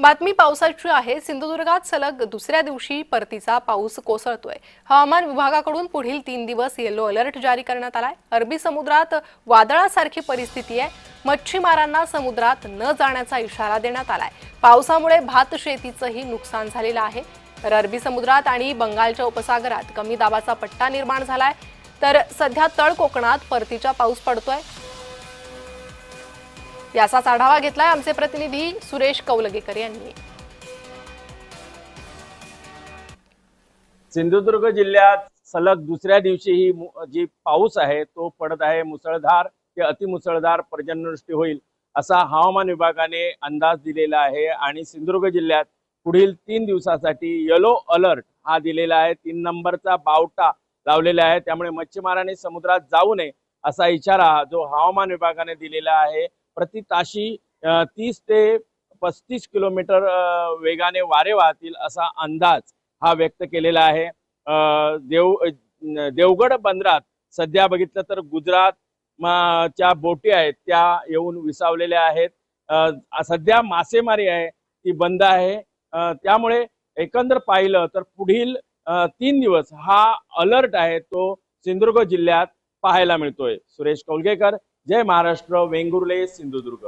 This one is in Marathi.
बातमी पावसाची आहे। सिंधुदुर्गात सलग दुसऱ्या दिवशी परतीचा पाऊस कोसळतोय। हवामान विभागाकडून पुढील 3 दिवस येलो अलर्ट जारी करण्यात आलाय। अरबी समुद्रात वादळासारखी परिस्थिती आहे। मच्छीमारांना समुद्रात न जाण्याचा इशारा देण्यात आलाय। पावसामुळे भात शेतीचंही नुकसान झालेलं आहे। तर अरबी समुद्रात आणि बंगालच्या उपसागरात कमी दाबाचा पट्टा निर्माण झालाय। तर सध्या तळ कोकणात परतीचा पाऊस पडतोय। याचाच आढावा घेतलाय आमचे प्रतिनिधी सुरेश कौलगेकर यांनी। सिंधुदुर्ग जिल्ह्यात सलग दुसऱ्या दिवशीही जी पाऊस आहे तो पडत आहे। मुसळधार ते अतिमुसळधार पर्जन्यवृष्टी होईल असा हवामान विभागाने अंदाज दिलेला आहे आणि सिंधुदुर्ग जिल्ह्यात पुढील 3 दिवसासाठी येलो अलर्ट हा दिलेला आहे। 3 नंबरचा बावटा लावलेला आहे। त्यामुळे मच्छीमारांनी समुद्रात जाऊ नये असा इशारा जो हवामान विभागाने दिलेला आहे। प्रति ताशी 30 ते 35 किलोमीटर वेगाने वारे वाहतील असा अंदाज हा व्यक्त केलेला आहे। देवगड बंदरात सध्या बघितलं तर गुजरात च्या बोटी आहेत त्या येऊन विसावलेल्या आहेत। सध्या मासेमारी आहे ती बंद आहे। त्यामुळे एकंदर पाहिलं तर पुढील 3 दिवस हा अलर्ट आहे तो सिंधुदुर्ग जिल्ह्यात पाहायला मिळतोय। सुरेश कौलगेकर, जय महाराष्ट्र, वेंगुर्ले, सिंधुदुर्ग।